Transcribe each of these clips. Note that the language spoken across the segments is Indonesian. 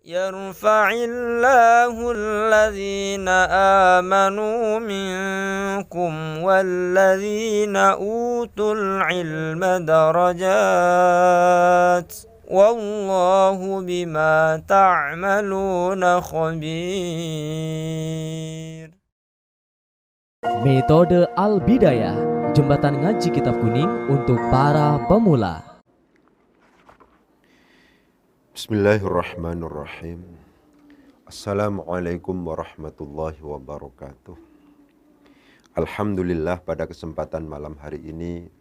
يرفع الله الذين آمنوا منكم والذين أوتوا العلم درجات والله بما تعملون خبير. Metode Al-Bidayah, jembatan ngaji kitab kuning untuk para pemula. Bismillahirrahmanirrahim. Assalamualaikum warahmatullahi wabarakatuh. Alhamdulillah, pada kesempatan malam hari ini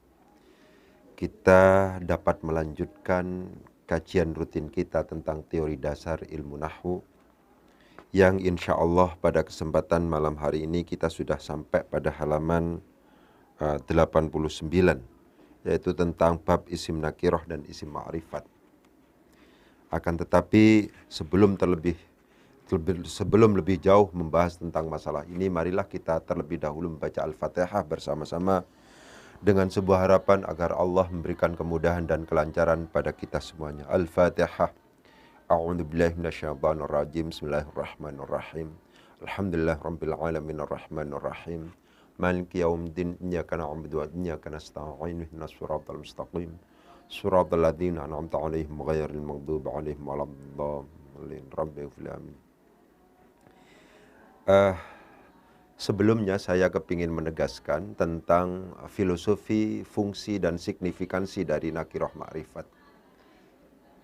kita dapat melanjutkan kajian rutin kita tentang teori dasar ilmu nahwu, yang insya Allah pada kesempatan malam hari ini kita sudah sampai pada halaman 89, yaitu tentang bab isim nakirah dan isim ma'rifat. Akan tetapi sebelum lebih jauh membahas tentang masalah ini, marilah kita terlebih dahulu membaca Al-Fatihah bersama-sama dengan sebuah harapan agar Allah memberikan kemudahan dan kelancaran pada kita semuanya. Al-Fatihah. A'udzubillahi minasyaitonir rajim. Bismillahirrahmanirrahim. Alhamdulillahirabbil alamin arrahmanir rahim. Maliki yaumiddin. Iyyaka na'budu wa iyyaka nasta'in. Ihdinas siratal mustaqim. Suratul ladzina an'amta 'alaihim ghairil maghdubi 'alaihim waladdallin. Rabbighfir amin. Sebelumnya saya kepingin menegaskan tentang filosofi, fungsi dan signifikansi dari nakirah ma'rifat.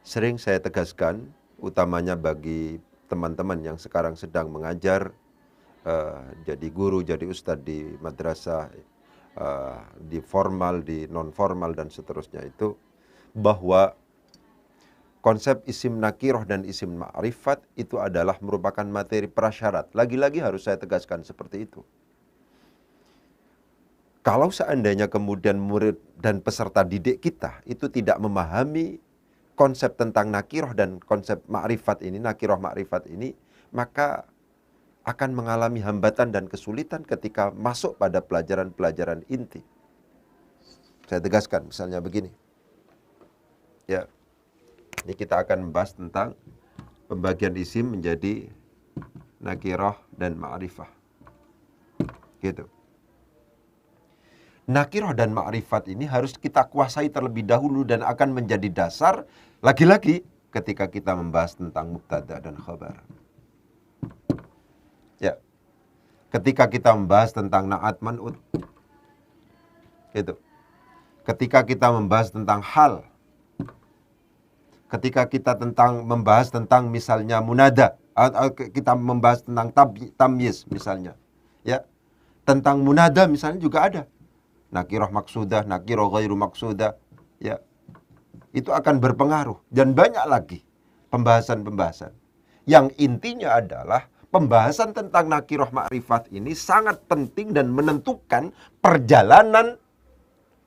Sering saya tegaskan, utamanya bagi teman-teman yang sekarang sedang mengajar, jadi guru, jadi ustadz di madrasah, di formal, di non formal dan seterusnya, itu bahwa konsep isim nakirah dan isim ma'rifat itu adalah merupakan materi prasyarat. Lagi-lagi harus saya tegaskan seperti itu. Kalau seandainya kemudian murid dan peserta didik kita itu tidak memahami konsep tentang nakirah dan konsep ma'rifat ini, nakirah ma'rifat ini, maka akan mengalami hambatan dan kesulitan ketika masuk pada pelajaran-pelajaran inti. Saya tegaskan misalnya begini. Ya, ini kita akan membahas tentang pembagian isim menjadi nakirah dan ma'rifah. Gitu. Nakirah dan ma'rifat ini harus kita kuasai terlebih dahulu dan akan menjadi dasar lagi-lagi ketika kita membahas tentang mubtada dan khabar. Ya. Ketika kita membahas tentang na'at man'ut. Gitu. Ketika kita membahas tentang hal. Ketika kita membahas tentang misalnya munada, kita membahas tentang tamyiz misalnya, ya, tentang munada misalnya juga ada nakirah maksudah, nakirah ghairu maksudah, ya, itu akan berpengaruh dan banyak lagi pembahasan-pembahasan. Yang intinya adalah pembahasan tentang nakirah ma'rifat ini sangat penting dan menentukan perjalanan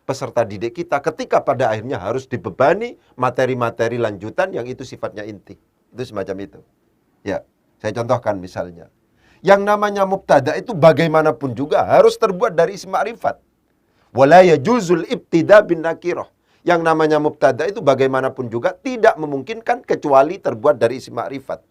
peserta didik kita ketika pada akhirnya harus dibebani materi-materi lanjutan yang itu sifatnya inti. Itu semacam itu. Ya, saya contohkan misalnya. Yang namanya mubtada itu bagaimanapun juga harus terbuat dari isim ma'rifat. Wala yajuzul ibtida bin nakirah. Yang namanya mubtada itu bagaimanapun juga tidak memungkinkan kecuali terbuat dari isim ma'rifat.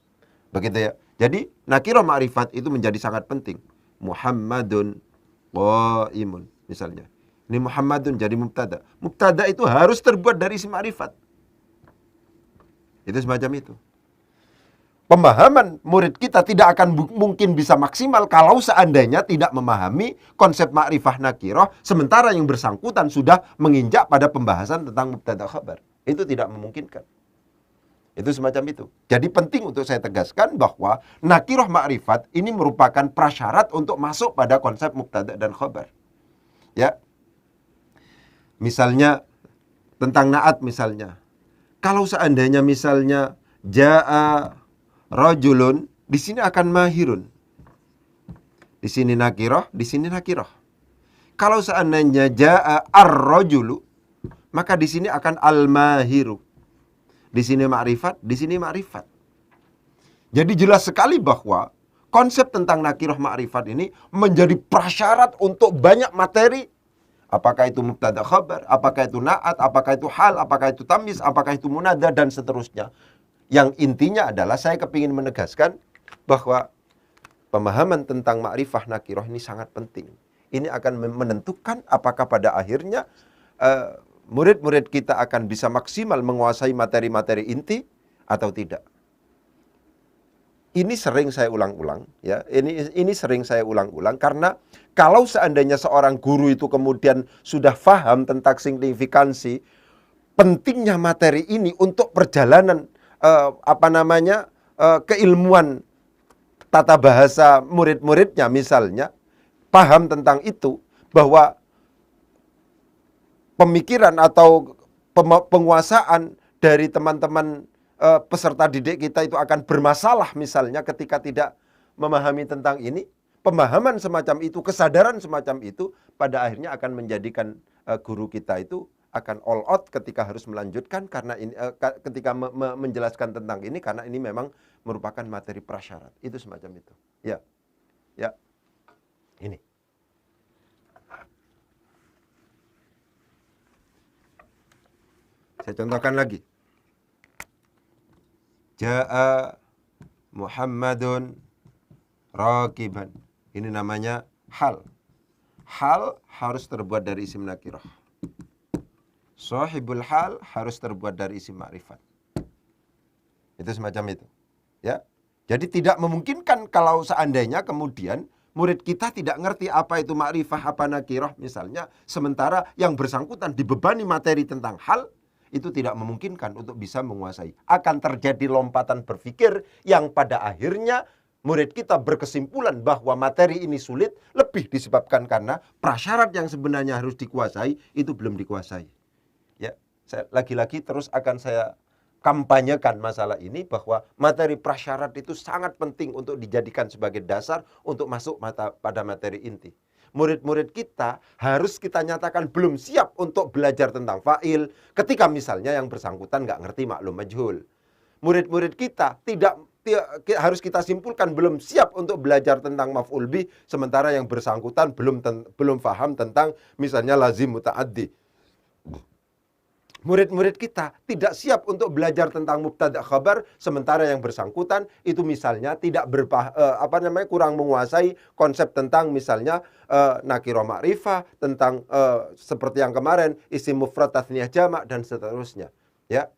Begitu ya. Jadi nakirah ma'rifat itu menjadi sangat penting. Muhammadun qaimun misalnya. Ini Muhammadun jadi mubtada. Mubtada itu harus terbuat dari isim ma'rifat. Itu semacam itu. Pemahaman murid kita tidak akan mungkin bisa maksimal kalau seandainya tidak memahami konsep ma'rifah nakirah, sementara yang bersangkutan sudah menginjak pada pembahasan tentang mubtada khabar. Itu tidak memungkinkan. Itu semacam itu. Jadi penting untuk saya tegaskan bahwa nakirah ma'rifat ini merupakan prasyarat untuk masuk pada konsep mubtada dan khabar. Ya. Misalnya tentang na'at misalnya. Kalau seandainya misalnya ja'a rajulun, di sini akan mahirun. Di sini nakirah, di sini nakirah. Kalau seandainya ja'a ar-rajulu, maka di sini akan al-mahiru. Di sini ma'rifat, di sini ma'rifat. Jadi jelas sekali bahwa konsep tentang nakirah ma'rifat ini menjadi prasyarat untuk banyak materi. Apakah itu mubtada khabar, apakah itu na'at, apakah itu hal, apakah itu tamyiz, apakah itu munada, dan seterusnya. Yang intinya adalah saya kepingin menegaskan bahwa pemahaman tentang ma'rifah nakiroh ini sangat penting. Ini akan menentukan apakah pada akhirnya murid-murid kita akan bisa maksimal menguasai materi-materi inti atau tidak. Ini sering saya ulang-ulang, ya. Ini sering saya ulang-ulang karena kalau seandainya seorang guru itu kemudian sudah paham tentang signifikansi pentingnya materi ini untuk perjalanan keilmuan tata bahasa murid-muridnya misalnya, paham tentang itu, bahwa pemikiran atau penguasaan dari teman-teman peserta didik kita itu akan bermasalah misalnya ketika tidak memahami tentang ini, pemahaman semacam itu, kesadaran semacam itu pada akhirnya akan menjadikan guru kita itu akan all out ketika harus melanjutkan karena ini ketika menjelaskan tentang ini, karena ini memang merupakan materi prasyarat. Itu semacam itu. Ya. Ya. Ini. Saya contohkan lagi. Ja'a Muhammadun rakiban. Ini namanya hal. Hal harus terbuat dari isim nakirah. Sahibul hal harus terbuat dari isim ma'rifat. Itu semacam itu. Ya. Jadi tidak memungkinkan kalau seandainya kemudian murid kita tidak ngerti apa itu ma'rifah, apa nakirah misalnya, sementara yang bersangkutan dibebani materi tentang hal, itu tidak memungkinkan untuk bisa menguasai. Akan terjadi lompatan berpikir yang pada akhirnya murid kita berkesimpulan bahwa materi ini sulit, lebih disebabkan karena prasyarat yang sebenarnya harus dikuasai itu belum dikuasai. Ya, lagi-lagi terus akan saya kampanyekan masalah ini bahwa materi prasyarat itu sangat penting untuk dijadikan sebagai dasar untuk masuk pada materi inti. Murid-murid kita harus kita nyatakan belum siap untuk belajar tentang fa'il ketika misalnya yang bersangkutan nggak ngerti maklum majhul. Murid-murid kita harus kita simpulkan belum siap untuk belajar tentang maf'ul bih sementara yang bersangkutan belum paham tentang misalnya lazim muta'addi. Murid-murid kita tidak siap untuk belajar tentang mubtada khabar sementara yang bersangkutan itu misalnya tidak kurang menguasai konsep tentang misalnya nakirah ma'rifah, tentang seperti yang kemarin isim mufrad tathniyah jamak dan seterusnya. Ya.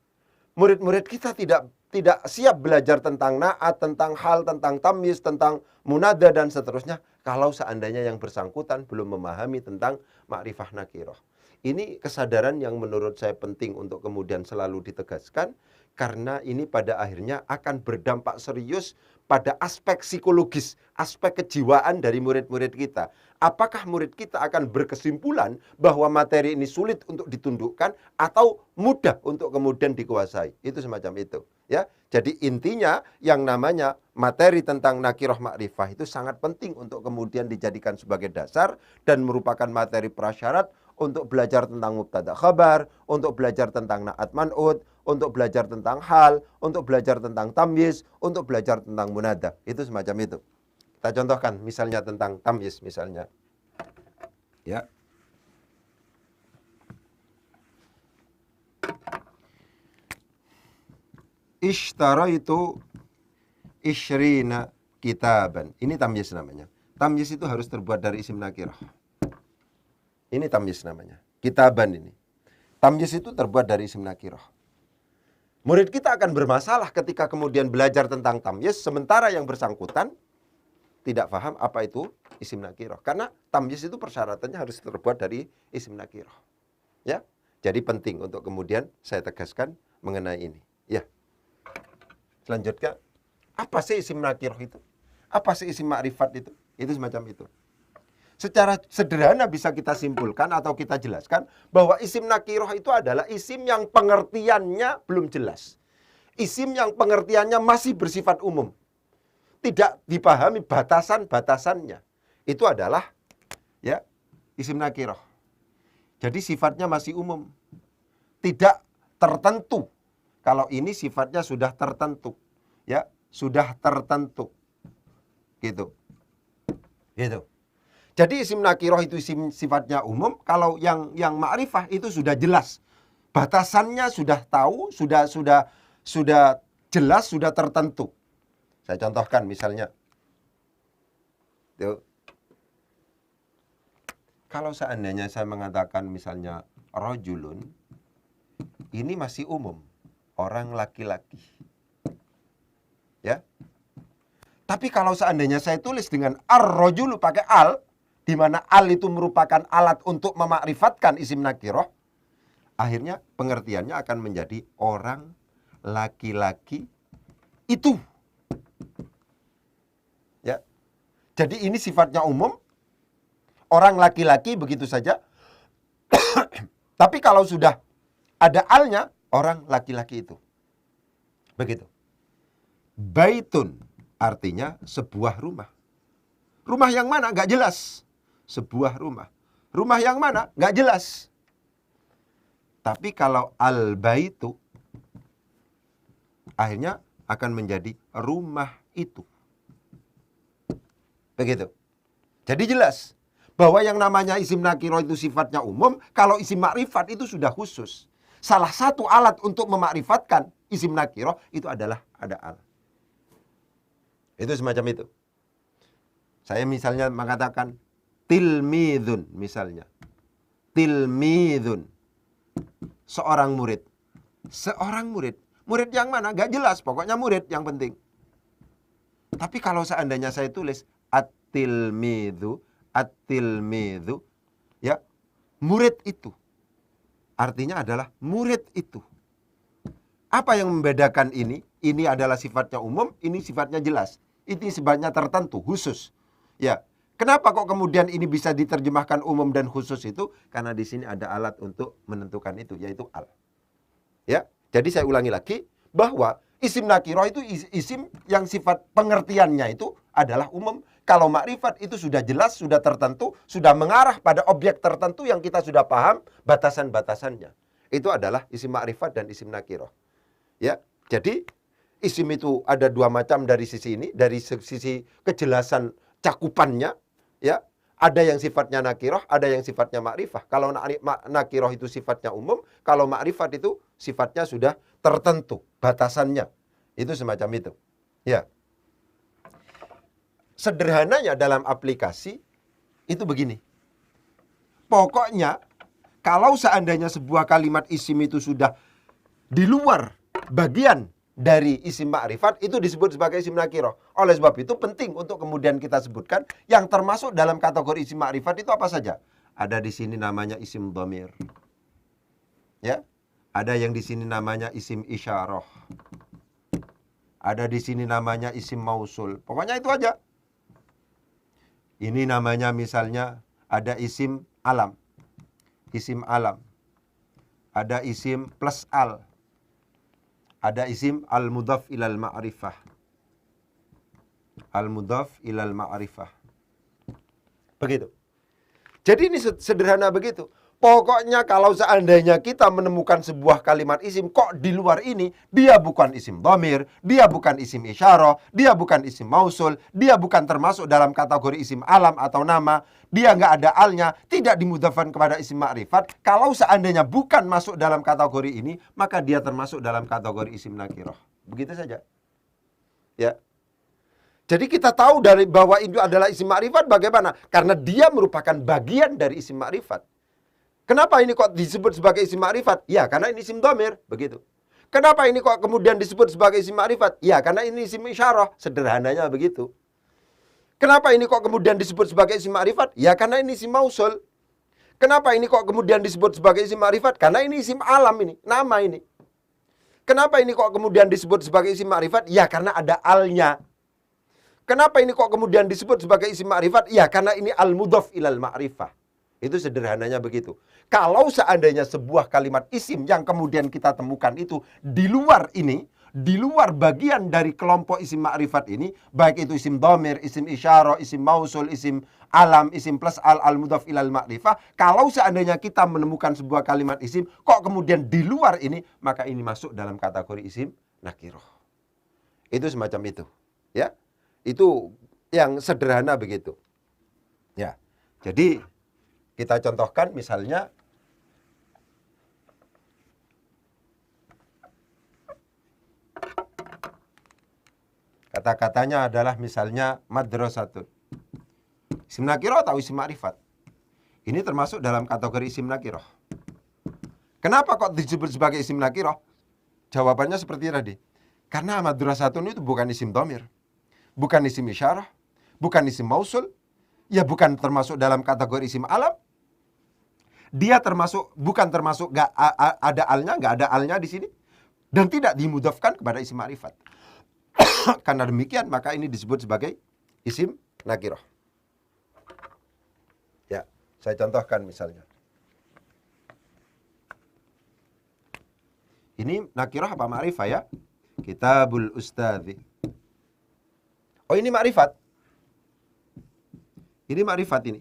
Murid-murid kita tidak siap belajar tentang na'at, tentang hal, tentang tamyiz, tentang munada dan seterusnya kalau seandainya yang bersangkutan belum memahami tentang ma'rifah nakirah. Ini kesadaran yang menurut saya penting untuk kemudian selalu ditegaskan karena ini pada akhirnya akan berdampak serius pada aspek psikologis, aspek kejiwaan dari murid-murid kita. Apakah murid kita akan berkesimpulan bahwa materi ini sulit untuk ditundukkan atau mudah untuk kemudian dikuasai? Itu semacam itu, ya. Jadi intinya yang namanya materi tentang nakirah ma'rifah itu sangat penting untuk kemudian dijadikan sebagai dasar dan merupakan materi prasyarat untuk belajar tentang mubtada khabar, untuk belajar tentang na'at man'ud, untuk belajar tentang hal, untuk belajar tentang tamyiz, untuk belajar tentang munada. Itu semacam itu. Kita contohkan misalnya tentang tamyiz misalnya. Ya. Ishtaraitu ishrina kitaban. Ini tamyiz namanya. Tamyiz itu harus terbuat dari isim nakirah. Ini tamyiz namanya. Kitaban ini. Tamyiz itu terbuat dari isim nakirah. Murid kita akan bermasalah ketika kemudian belajar tentang tamyiz sementara yang bersangkutan tidak paham apa itu isim nakirah. Karena tamyiz itu persyaratannya harus terbuat dari isim nakirah. Ya. Jadi penting untuk kemudian saya tegaskan mengenai ini. Ya. Selanjutnya, apa sih isim nakirah itu? Apa sih isim ma'rifat itu? Itu semacam itu. Secara sederhana bisa kita simpulkan atau kita jelaskan bahwa isim nakirah itu adalah isim yang pengertiannya belum jelas. Isim yang pengertiannya masih bersifat umum. Tidak dipahami batasan-batasannya. Itu adalah ya isim nakirah. Jadi sifatnya masih umum. Tidak tertentu. Kalau ini sifatnya sudah tertentu. Ya, sudah tertentu. Gitu. Gitu. Jadi isim nakirah itu isim sifatnya umum, kalau yang ma'rifah itu sudah jelas. Batasannya sudah tahu, sudah jelas, sudah tertentu. Saya contohkan misalnya. Tuh. Kalau seandainya saya mengatakan misalnya rojulun, ini masih umum, orang laki-laki. Ya. Tapi kalau seandainya saya tulis dengan ar-rojulu pakai al, di mana al itu merupakan alat untuk memakrifatkan isim nakiroh, akhirnya pengertiannya akan menjadi orang laki-laki itu. Ya. Jadi ini sifatnya umum, orang laki-laki begitu saja. Tapi kalau sudah ada alnya, orang laki-laki itu. Begitu. Baitun artinya sebuah rumah. Rumah yang mana? Nggak jelas. Sebuah rumah. Rumah yang mana? Nggak jelas. Tapi kalau al-baitu, akhirnya akan menjadi rumah itu. Begitu. Jadi jelas bahwa yang namanya isim nakiro itu sifatnya umum, kalau isim makrifat itu sudah khusus. Salah satu alat untuk memakrifatkan isim nakiro itu adalah ada al. Itu semacam itu. Saya misalnya mengatakan tilmidun misalnya. Tilmidun. Seorang murid. Seorang murid. Murid yang mana? Gak jelas. Pokoknya murid yang penting. Tapi kalau seandainya saya tulis at-tilmidhu, at-tilmidhu, ya, murid itu. Artinya adalah murid itu. Apa yang membedakan ini? Ini adalah sifatnya umum, ini sifatnya jelas. Ini sifatnya tertentu, khusus. Ya. Kenapa kok kemudian ini bisa diterjemahkan umum dan khusus itu? Karena di sini ada alat untuk menentukan itu, yaitu al. Ya. Jadi saya ulangi lagi bahwa isim nakiroh itu isim yang sifat pengertiannya itu adalah umum. Kalau makrifat itu sudah jelas, sudah tertentu, sudah mengarah pada objek tertentu yang kita sudah paham batasan-batasannya. Itu adalah isim makrifat dan isim nakiroh. Ya. Jadi isim itu ada dua macam dari sisi ini, dari sisi kejelasan cakupannya, ya. Ada yang sifatnya nakiroh, ada yang sifatnya makrifah. Kalau nakiroh itu sifatnya umum, kalau makrifat itu sifatnya sudah tertentu, batasannya. Itu semacam itu. Ya. Sederhananya dalam aplikasi itu begini. Pokoknya kalau seandainya sebuah kalimat isim itu sudah di luar bagian dari isim ma'rifat, itu disebut sebagai isim nakiroh. Oleh sebab itu penting untuk kemudian kita sebutkan yang termasuk dalam kategori isim ma'rifat itu apa saja. Ada di sini namanya isim dhamir. Ya. Ada yang di sini namanya isim isyarah. Ada di sini namanya isim mausul. Pokoknya itu aja. Ini namanya misalnya ada isim alam. Isim alam. Ada isim plus al. Ada isim al-mudhaf ilal ma'rifah. Al-mudhaf ilal ma'rifah. Begitu. Jadi ini sederhana begitu. Pokoknya kalau seandainya kita menemukan sebuah kalimat isim kok di luar ini, dia bukan isim dhamir, dia bukan isim isyarah, dia bukan isim mausul, dia bukan termasuk dalam kategori isim alam atau nama, dia nggak ada alnya, tidak dimudhafkan kepada isim ma'rifat. Kalau seandainya bukan masuk dalam kategori ini, maka dia termasuk dalam kategori isim nakiroh. Begitu saja. Ya. Jadi kita tahu dari bahwa itu adalah isim ma'rifat bagaimana? Karena dia merupakan bagian dari isim ma'rifat. Kenapa ini kok disebut sebagai isim ma'rifat? Ya, karena ini isim dhamir, begitu. Kenapa ini kok kemudian disebut sebagai isim ma'rifat? Ya, karena ini isim isyarah, sederhananya begitu. Kenapa ini kok kemudian disebut sebagai isim ma'rifat? Ya, karena ini isim mausul. Kenapa ini kok kemudian disebut sebagai isim ma'rifat? Karena ini isim alam ini, nama ini. Kenapa ini kok kemudian disebut sebagai isim ma'rifat? Ya, karena ada alnya. Kenapa ini kok kemudian disebut sebagai isim ma'rifat? Ya, karena ini al-mudhaf ilal ma'rifah. Itu sederhananya begitu. Kalau seandainya sebuah kalimat isim yang kemudian kita temukan itu di luar ini, di luar bagian dari kelompok isim ma'rifat ini, baik itu isim dhamir, isim isyarah, isim mausul, isim alam, isim plus al-mudhaf ilal ma'rifah, kalau seandainya kita menemukan sebuah kalimat isim kok kemudian di luar ini, maka ini masuk dalam kategori isim nakiroh. Itu semacam itu. Ya. Itu yang sederhana begitu. Ya. Jadi kita contohkan misalnya Kata-katanya adalah misalnya madrasatun. Isim nakirah atau isim ma'rifat? Ini termasuk dalam kategori isim nakirah. Kenapa kok disebut sebagai isim nakirah? Jawabannya seperti tadi. Karena madrasatun itu bukan isim dhamir, bukan isim isyarah, bukan isim mausul, ya bukan termasuk dalam kategori isim alam. Dia bukan termasuk ada alnya, nggak ada alnya di sini, dan tidak dimudhafkan kepada isim ma'rifat. Karena demikian maka ini disebut sebagai isim nakirah. Ya, saya contohkan misalnya. Ini nakirah apa ma'rifah ya? Kitabul Ustadzi. Oh, ini ma'rifat. Ini ma'rifat ini.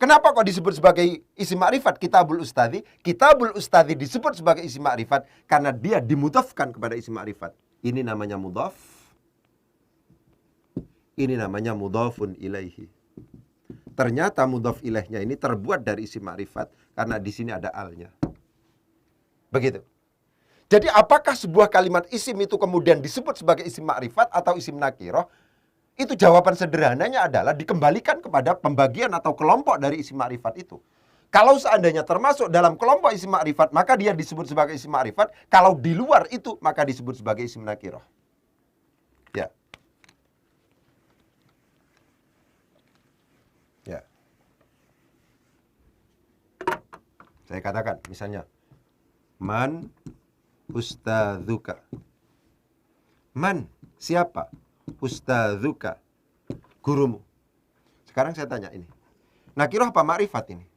Kenapa kok disebut sebagai isim ma'rifat Kitabul Ustadzi? Kitabul Ustadzi disebut sebagai isim ma'rifat karena dia dimudhafkan kepada isim ma'rifat. Ini namanya mudhaf. Ini namanya mudhafun ilaihi. Ternyata mudhaf ilaihnya ini terbuat dari isim ma'rifat karena di sini ada alnya. Begitu. Jadi apakah sebuah kalimat isim itu kemudian disebut sebagai isim ma'rifat atau isim nakirah? Itu jawaban sederhananya adalah dikembalikan kepada pembagian atau kelompok dari isim ma'rifat itu. Kalau seandainya termasuk dalam kelompok isim ma'rifat, maka dia disebut sebagai isim ma'rifat. Kalau di luar itu, maka disebut sebagai isim nakirah. Ya. Ya. Saya katakan misalnya, man ustadzuka. Man, siapa? Ustadzuka, gurumu. Sekarang saya tanya ini. Nakirah apa ma'rifat ini?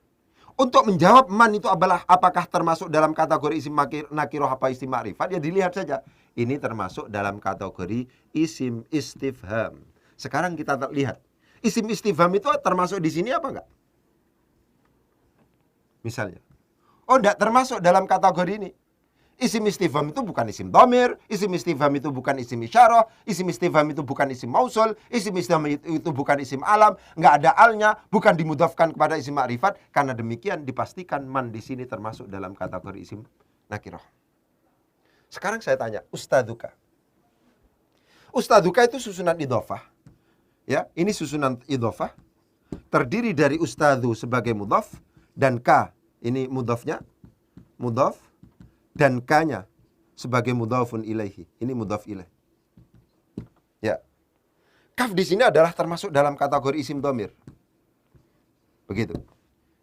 Untuk menjawab man itu adalah apakah termasuk dalam kategori isim nakirah apa isim ma'rifat? Ya dilihat saja. Ini termasuk dalam kategori isim istifham. Sekarang kita lihat. Isim istifham itu termasuk di sini apa enggak? Misalnya. Oh, enggak termasuk dalam kategori ini. Isim istifham itu bukan isim dhamir, isim istifham itu bukan isim isyarah, isim istifham itu bukan isim mausul, isim istifham itu bukan isim alam, nggak ada alnya, bukan dimudhafkan kepada isim ma'rifat. Karena demikian dipastikan man di sini termasuk dalam kategori isim nakirah. Sekarang saya tanya, ustadzuka. Ustadzuka itu susunan idhofah. Ya, ini susunan idhofah terdiri dari ustadzu sebagai mudhaf dan ka ini mudhafnya, mudhaf, dan ka-nya sebagai mudhafun ilaihi. Ini mudhaf ilaih. Ya. Kaf di sini adalah termasuk dalam kategori isim dhamir. Begitu.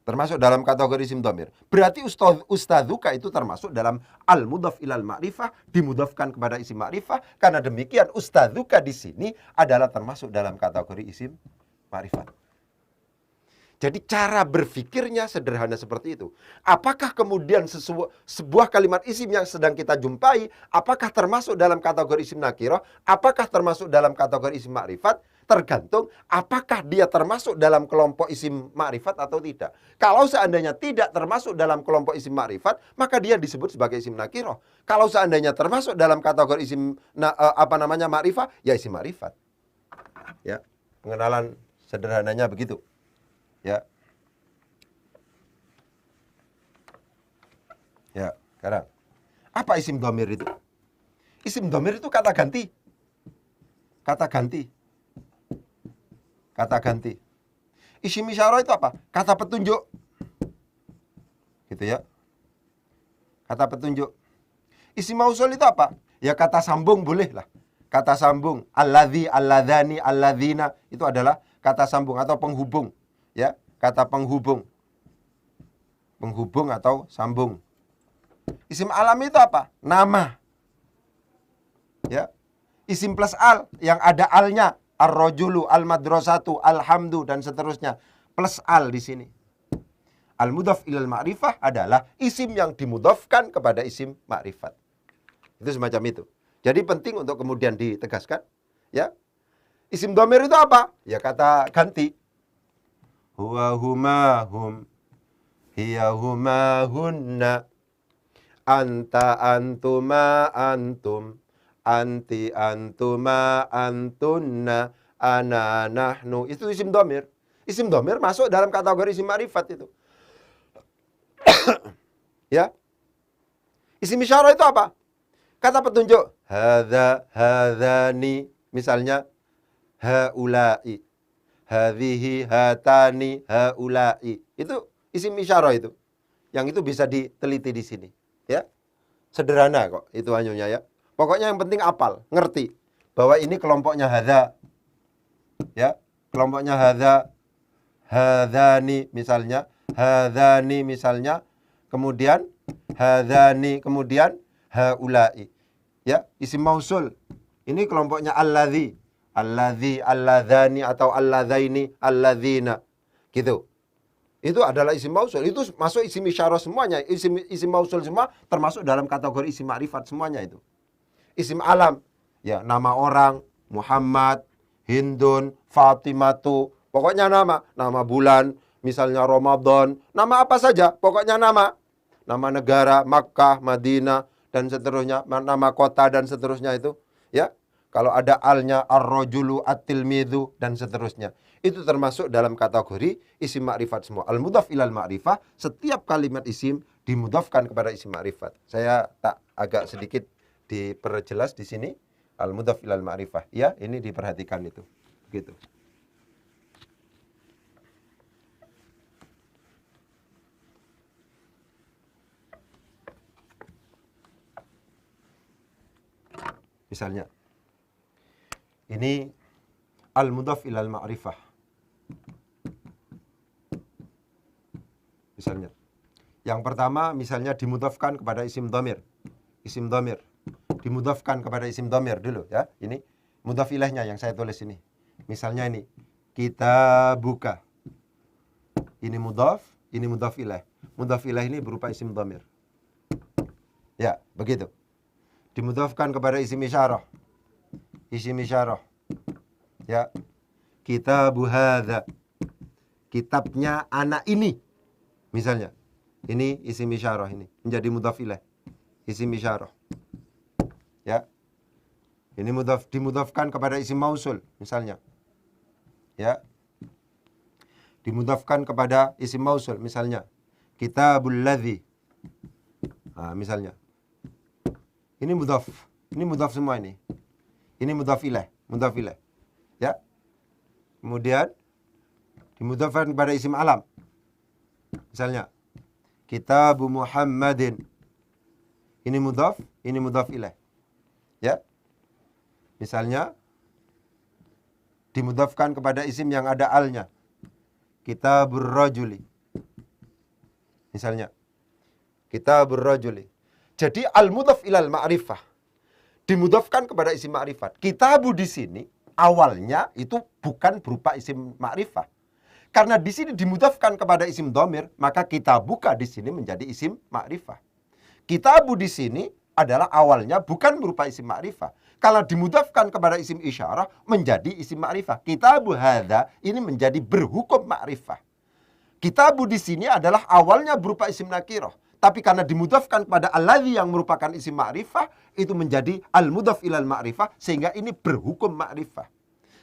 Termasuk dalam kategori isim dhamir. Berarti ustadzuka itu termasuk dalam al-mudhaf ilal ma'rifah, dimudhafkan kepada isim ma'rifah. Karena demikian ustadzuka di sini adalah termasuk dalam kategori isim ma'rifat. Jadi cara berpikirnya sederhana seperti itu. Apakah kemudian sebuah kalimat isim yang sedang kita jumpai, apakah termasuk dalam kategori isim nakirah, apakah termasuk dalam kategori isim ma'rifat, tergantung apakah dia termasuk dalam kelompok isim ma'rifat atau tidak. Kalau seandainya tidak termasuk dalam kelompok isim ma'rifat, maka dia disebut sebagai isim nakirah. Kalau seandainya termasuk dalam kategori isim ma'rifah, ya isim ma'rifat. Ya, pengenalan sederhananya begitu. Ya. Ya, sekarang. Apa isim dhamir itu? Isim dhamir itu kata ganti. Kata ganti. Kata ganti. Isim isyarah itu apa? Kata petunjuk. Gitu ya. Kata petunjuk. Isim mausul itu apa? Ya kata sambung boleh lah. Kata sambung. Alladzi, alladzani, alladzina. Itu adalah kata sambung atau penghubung. Ya, kata penghubung. Penghubung atau sambung. Isim alam itu apa? Nama. Ya. Isim plus al yang ada alnya, ar-rajulu, al-madrasatu, alhamdu dan seterusnya. Plus al di sini. Al-mudhaf ilal ma'rifah adalah isim yang dimudhafkan kepada isim ma'rifat. Itu semacam itu. Jadi penting untuk kemudian ditegaskan, ya. Isim dhamir itu apa? Ya kata ganti. Huwa huma hum, hiya huma hunna, anta antuma antum, anti antuma antunna, ana nahnu. Itu isim dhamir. Isim dhamir masuk dalam kategori isim ma'rifat itu. Ya. Isim isyarah itu apa? Kata petunjuk. Hadza, hadzani. Misalnya haula'i, hadhihi, hatani, haula'i. Itu isim isyarah itu. Yang itu bisa diteliti di sini, ya. Sederhana kok itu hanya ya. Pokoknya yang penting apal, ngerti bahwa ini kelompoknya hadza. Ya, kelompoknya hadza, hadzani misalnya, hadzani misalnya, kemudian hadzani, kemudian haula'i. Ya, isim mausul. Ini kelompoknya alladzi, alladzi, alladzani atau alladzaini, alladzina. Gitu. Itu adalah isim mausul. Itu masuk isim isyarah semuanya. Isim mausul semua termasuk dalam kategori isim ma'rifat semuanya itu. Isim alam, ya nama orang, Muhammad, Hindun, Fatimatu, pokoknya nama. Nama bulan, misalnya Ramadan, nama apa saja, pokoknya nama. Nama negara, Makkah, Madinah, dan seterusnya, nama kota dan seterusnya itu. Ya, kalau ada alnya, ar-rajulu, at-tilmidhu, dan seterusnya. Itu termasuk dalam kategori isim ma'rifat semua. Al-mudhaf ilal ma'rifah, setiap kalimat isim dimudhafkan kepada isim ma'rifat. Saya tak agak sedikit diperjelas di sini. Al-mudhaf ilal ma'rifah. Ya, ini diperhatikan itu. Begitu. Misalnya, ini al-mudhaf ilal ma'rifah. Misalnya, yang pertama misalnya dimudhafkan kepada isim dhamir. Isim dhamir. Dimudhafkan kepada isim dhamir dulu ya. Ini mudhaf ilaihnya yang saya tulis ini. Misalnya ini, kita buka. Ini mudhaf ilaih. Mudhaf ilaih ini berupa isim dhamir. Ya, begitu. Dimudhafkan kepada isim isyarah. Isim isyarah. Ya. Kitabu hadza. Kitabnya anak ini. Misalnya. Ini isim isyarah ini. Menjadi mudhaf ilaih. Isim isyarah. Ya. Ini dimudhafkan kepada isim mausul. Misalnya. Ya. Dimudhafkan kepada isim mausul. Misalnya. Kitabul ladzi. Nah, misalnya. Ini mudhaf. Ini mudhaf semua ini. Ini mudhaf ilaih. Mudhaf ilaih. Ya. Kemudian dimudhafkan kepada isim alam. Misalnya, Kitabu Muhammadin. Ini mudhaf ilaih. Ya. Misalnya, dimudhafkan kepada isim yang ada alnya. Kitabur rajuli. Misalnya, Kitabur rajuli. Jadi al-mudhaf ilal ma'rifah dimudhafkan kepada isim ma'rifat. Kitabu di sini awalnya itu bukan berupa isim ma'rifah. Karena di sini dimudhafkan kepada isim dhamir, maka kitabuka di sini menjadi isim ma'rifah. Kitabu di sini adalah awalnya bukan berupa isim ma'rifah. Kalau dimudhafkan kepada isim isyarah menjadi isim ma'rifah. Kitabu hadza ini menjadi berhukum ma'rifah. Kitabu di sini adalah awalnya berupa isim nakirah. Tapi karena dimudhafkan pada alladzi yang merupakan isim ma'rifah, itu menjadi al-mudhaf ilal ma'rifah, sehingga ini berhukum ma'rifah.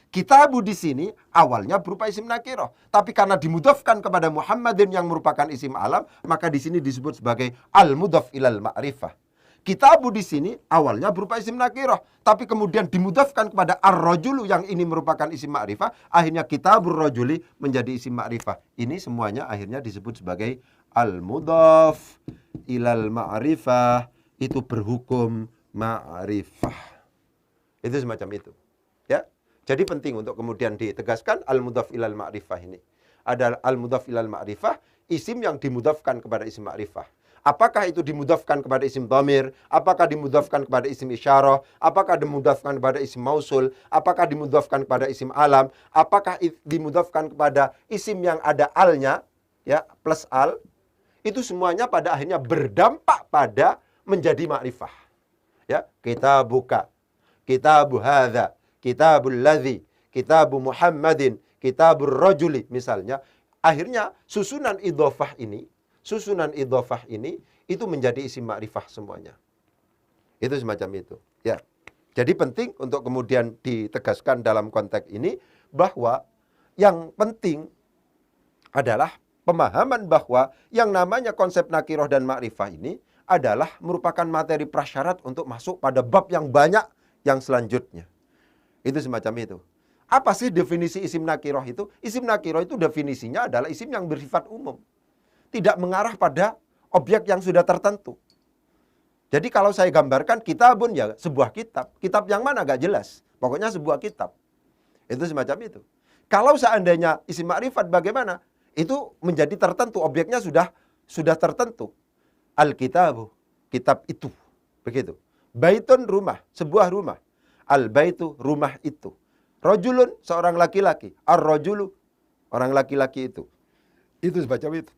Kitabu di sini awalnya berupa isim nakirah. Tapi karena dimudhafkan kepada Muhammadin yang merupakan isim alam, maka di sini disebut sebagai al-mudhaf ilal ma'rifah. Kitabu di sini awalnya berupa isim nakirah. Tapi kemudian dimudhafkan kepada ar-rajulu yang ini merupakan isim ma'rifah, akhirnya kitabur rajuli menjadi isim ma'rifah. Ini semuanya akhirnya disebut sebagai al-mudhaf ilal ma'rifah, itu berhukum ma'rifah. Itu semacam itu. Ya. Jadi penting untuk kemudian ditegaskan al-mudhaf ilal ma'rifah ini. Ada al-mudhaf ilal ma'rifah, isim yang dimudhafkan kepada isim ma'rifah. Apakah itu dimudhafkan kepada isim dhamir? Apakah dimudhafkan kepada isim isyarah? Apakah dimudhafkan kepada isim mausul? Apakah dimudhafkan kepada isim alam? Apakah dimudhafkan kepada isim yang ada alnya, ya, plus al? Itu semuanya pada akhirnya berdampak pada menjadi ma'rifah. Ya, kita buka, kitabu hadza, kitabul ladzi, kitabu Muhammadin, kitabur rajuli misalnya. Akhirnya susunan idhofah ini itu menjadi isim ma'rifah semuanya. Itu semacam itu. Ya. Jadi penting untuk kemudian ditegaskan dalam konteks ini bahwa yang penting adalah pemahaman bahwa yang namanya konsep nakirah dan ma'rifah ini adalah merupakan materi prasyarat untuk masuk pada bab yang banyak yang selanjutnya. Itu semacam itu. Apa sih definisi isim nakiroh itu? Isim nakiroh itu definisinya adalah isim yang bersifat umum. Tidak mengarah pada objek yang sudah tertentu. Jadi kalau saya gambarkan kitabun, ya sebuah kitab. Kitab yang mana gak jelas. Pokoknya sebuah kitab. Itu semacam itu. Kalau seandainya isim ma'rifat bagaimana? Itu menjadi tertentu. Objeknya sudah tertentu. Al-kitabu, kitab itu. Begitu. Baitun, rumah, sebuah rumah. Al-baitu, rumah itu. Rajulun, seorang laki-laki. Ar-rajulu, orang laki-laki itu. Itu semacam itu.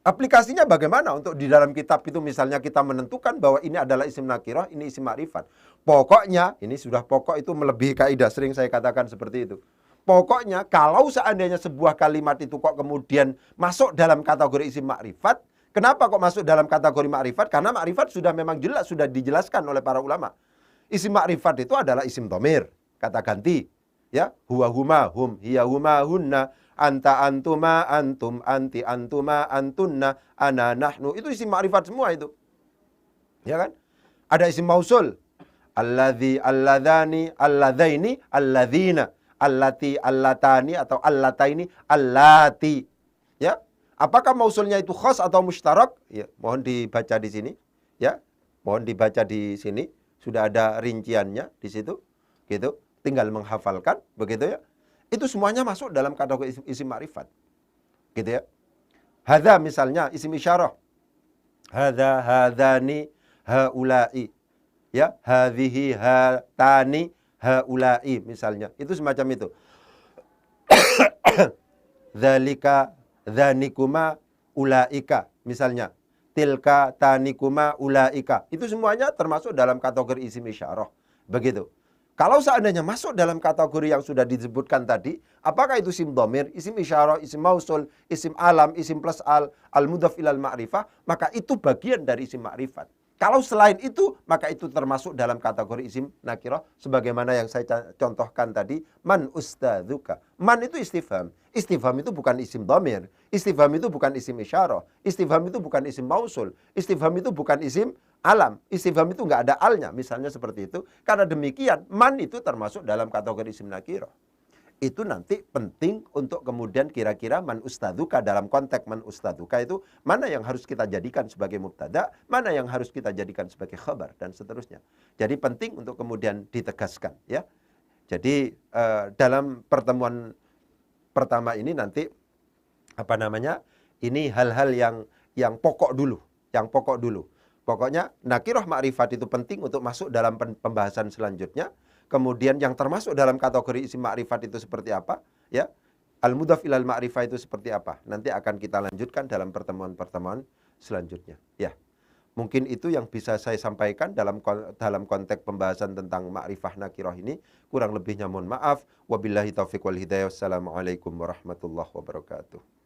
Aplikasinya bagaimana untuk di dalam kitab itu, misalnya kita menentukan bahwa ini adalah isim nakirah, ini isim ma'rifat. Pokoknya, ini sudah pokok itu melebihi kaidah, sering saya katakan seperti itu. Pokoknya kalau seandainya sebuah kalimat itu kok kemudian masuk dalam kategori isim ma'rifat, kenapa kok masuk dalam kategori ma'rifat? Karena ma'rifat sudah memang jelas, sudah dijelaskan oleh para ulama. Isim ma'rifat itu adalah isim dhamir, kata ganti. Ya, huwa huma hum, hiya huma hunna, anta antuma antum, anti antuma antunna, ana nahnu. Itu isim ma'rifat semua itu. Ya kan? Ada isim mausul. Alladzi, alladhani, alladzaini, alladzina, allati, allatani atau allataini, allati. Ya. Apakah mausulnya itu khas atau mustarak? Ya, mohon dibaca di sini. Ya. Mohon dibaca di sini. Sudah ada rinciannya di situ. Gitu. Tinggal menghafalkan, begitu ya. Itu semuanya masuk dalam kategori isim ma'rifat. Gitu ya. Hadza misalnya isim isyarah. Hadza, hadzani, haula'i. Ya, hadhihi, hatani, haula'i misalnya. Itu semacam itu. Dzalika, dzanikuma, ulaika misalnya. Tilka, tanikuma, ulaika. Itu semuanya termasuk dalam kategori isim isyarah. Begitu. Kalau seandainya masuk dalam kategori yang sudah disebutkan tadi, apakah itu isim dhamir, isim isyarah, isim mausul, isim alam, isim plus al-mudhaf ilal ma'rifah, maka itu bagian dari isim ma'rifat. Kalau selain itu, maka itu termasuk dalam kategori isim nakirah, sebagaimana yang saya contohkan tadi, man ustadzuka. Man itu istifham. Istifham itu bukan isim dhamir. Istifham itu bukan isim isyarah. Istifham itu bukan isim mausul. Istifham itu bukan isim alam. Istifham itu nggak ada alnya, misalnya seperti itu. Karena demikian, man itu termasuk dalam kategori isim nakirah. Itu nanti penting untuk kemudian kira-kira man ustadzuka, dalam konteks man ustadzuka itu mana yang harus kita jadikan sebagai mubtada, mana yang harus kita jadikan sebagai khabar, dan seterusnya. Jadi penting untuk kemudian ditegaskan, ya. Jadi dalam pertemuan pertama ini nanti ini hal-hal yang pokok dulu, Pokoknya nakirah ma'rifat itu penting untuk masuk dalam pembahasan selanjutnya. Kemudian yang termasuk dalam kategori isim ma'rifat itu seperti apa? Ya, al-mudhaf ilal ma'rifah itu seperti apa? Nanti akan kita lanjutkan dalam pertemuan-pertemuan selanjutnya. Ya, mungkin itu yang bisa saya sampaikan dalam konteks pembahasan tentang ma'rifah nakirah ini. Kurang lebihnya mohon maaf. Wabillahi taufiq wal hidayah. Wassalamualaikum warahmatullahi wabarakatuh.